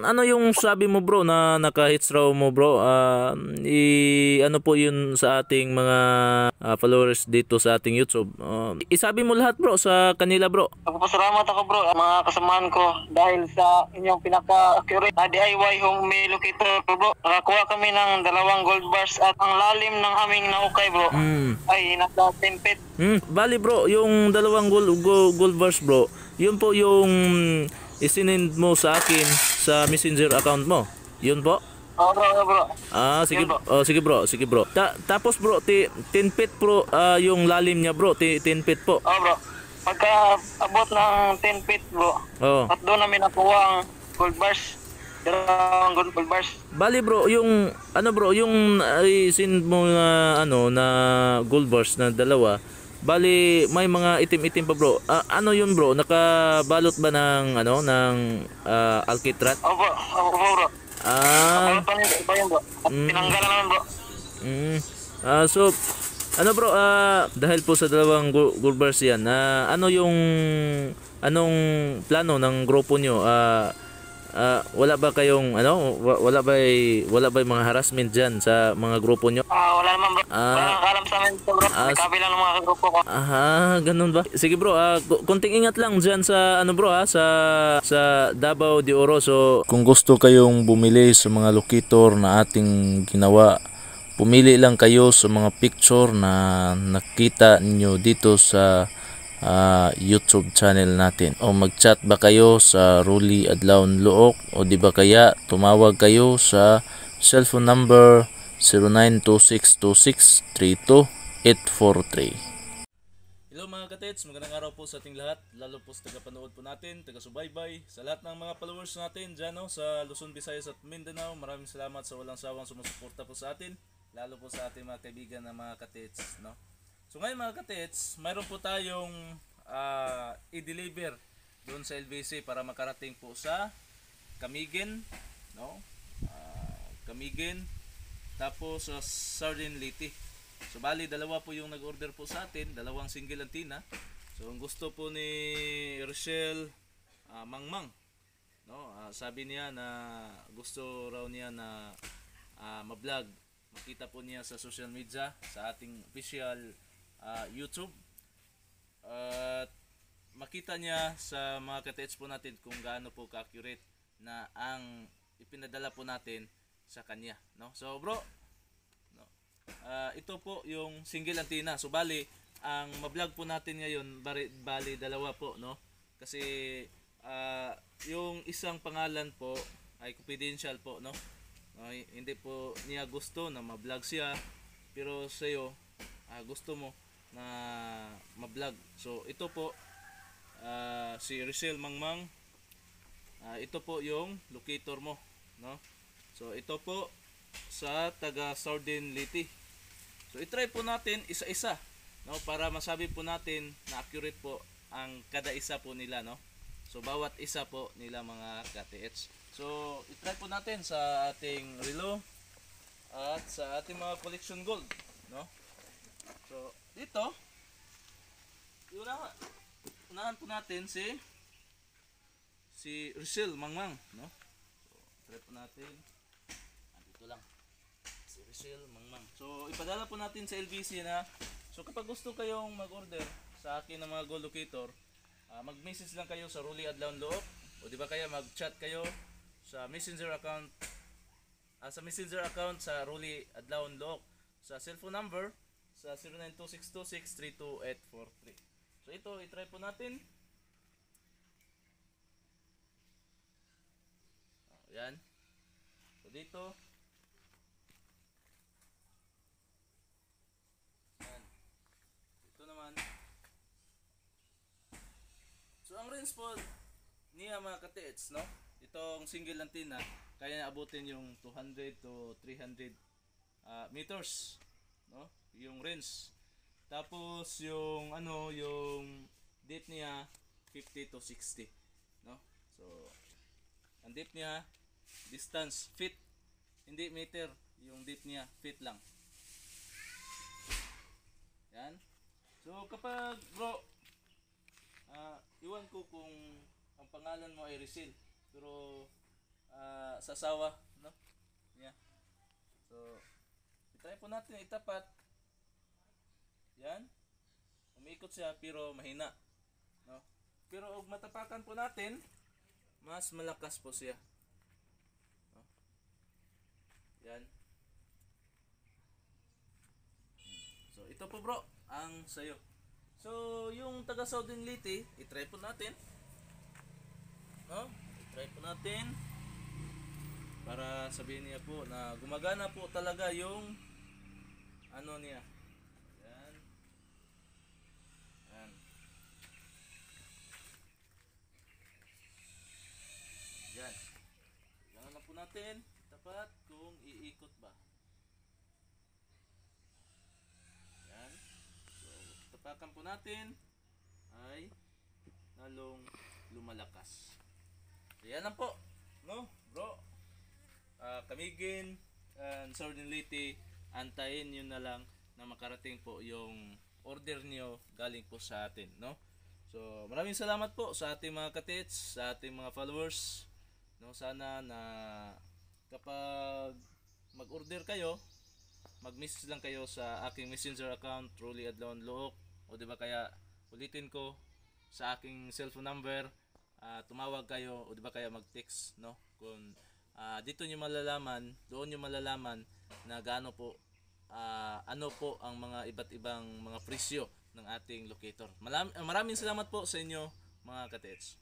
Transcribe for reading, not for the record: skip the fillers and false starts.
Ano yung sabi mo bro na naka-hits raw mo bro? Ano po yun sa ating mga followers dito sa ating YouTube? Isabi mo lahat bro sa kanila bro. Nagpapasalamat ako bro mga kasamahan ko dahil sa inyong pinaka-accurate DIY home locator bro. Nakakuha kami ng 2 gold bars at ang lalim ng aming naukay bro ay nasa 10 feet. Bali bro, yung 2 gold bars bro, yun po yung isinend mo sa akin sa messenger account mo. Yun po? Oo bro. Sige bro. Sige bro. Tapos bro, 10 feet bro, yung lalim niya bro, 10 feet po. Oo bro. Pagka abot ng 10 feet bro. At doon namin nakuha ang gold bars. 2 gold bars. Bali bro, yung ano bro, yung send mo na na gold bars na 2. Bali may mga itim-itim pa bro. Ano yun bro? Nakabalot ba ng ng alkitrat? Opo bro. Tinanggalan naman bro. So ano bro, dahil po sa 2 gold bars yan, anong plano ng grupo nyo? Wala ba kayong wala ba mga harassment diyan sa mga grupo nyo? Wala naman bro. Wala alam sa amin bro. Kabilang ng mga grupo ko. Ganun ba? Sige bro, konting ingat lang diyan sa bro sa Davao de Oro. So kung gusto kayong bumili sa mga locator na ating ginawa, pumili lang kayo sa mga picture na nakita niyo dito sa YouTube channel natin, o mag-chat ba kayo sa Ruli Adlaon Luok, o di ba kaya tumawag kayo sa cellphone number 092626328843. Hello mga katets, magandang araw po sa ating lahat, lalo po sa tagapanood po natin, taga-subaybay, sa lahat ng mga followers natin dyan sa Luzon, Visayas at Mindanao. Maraming salamat sa walang sawang sumusuporta po sa atin, lalo po sa ating mga kaibigan na mga katets, no? So ngayon mga katets, mayroon po tayong i-deliver doon sa LBC para makarating po sa Camiguin, no? Camiguin, tapos sa Sardin Liti. So bali 2 po yung nag-order po sa atin, 2 single antenna. So ang gusto po ni Rochelle Mangmang, no? Sabi niya na gusto raw niya na ma-vlog. Makita po niya sa social media, sa ating official YouTube, at makita niya sa mga katets po natin kung gaano po ka-accurate na ang ipinadala po natin sa kanya, no? So bro, no, ito po yung single antenna. So bali ang ma-vlog po natin ngayon bali 2 po, no? Kasi yung isang pangalan po ay confidential po, no? Hindi po niya gusto na ma-vlog siya, pero sa'yo gusto mo na ma-vlog. So ito po si Rochelle Mangmang, ito po yung locator mo, no? So ito po sa taga Sardin Liti. So i-try po natin isa-isa, no, para masabi po natin na accurate po ang kada isa po nila, no? So bawat isa po nila mga KTH. So i-try po natin sa ating relo at sa ating mga collection gold, no? So dito unahan po natin si Rochelle Mangmang, no? So try po natin dito lang si Rochelle Mangmang. So ipadala po natin sa LBC na. So kapag gusto kayong mag-order sa akin ng mga gold locator, mag-message lang kayo sa Ruli Adlaon Luok, o di ba kaya mag-chat kayo sa messenger account sa Ruli Adlaon Luok sa cellphone number sa 092626328843. So ito i-try po natin. Yan. So dito yan. Ito naman. So ang range po niya mga katets, no? itong single antenna kaya na abutin yung 200 to 300 meters, no? Yung range. Tapos yung yung depth niya 50 to 60, no? So ang depth niya, distance feet, hindi meter, yung depth niya feet lang. Yan. So kapag bro, iwan ko kung ang pangalan mo ay Rizal, pero sa asawa, no? Yeah. So itry po natin itapat. Yan. Umiikot siya pero mahina, no? Pero og matapakan po natin, mas malakas po siya. No? Yan. So ito po bro ang sayo. So yung taga Southern Leyte, i-try po natin. No? I-try po natin para sabihin niya po na gumagana po talaga yung niya. Yan. Yan. Yan. Yan na po natin. Tapat kung iikot ba. Yan. So, tapakan po natin ay lalong lumalakas. So, yan lang po. No, bro. Kamigin and Southern Leyte, antayin nyo na lang na makarating po yung order nyo galing po sa atin, no? So, maraming salamat po sa ating mga katits, sa ating mga followers. No, sana na kapag mag-order kayo, mag-message lang kayo sa aking messenger account, Truly Adlaon Look, o di ba kaya ulitin ko sa aking cellphone number, tumawag kayo o di ba kaya mag-text, no? Kung dito nyo malalaman, doon nyo malalaman na gaano po ano po ang mga iba't ibang mga presyo ng ating locator. Maraming salamat po sa inyo mga katets.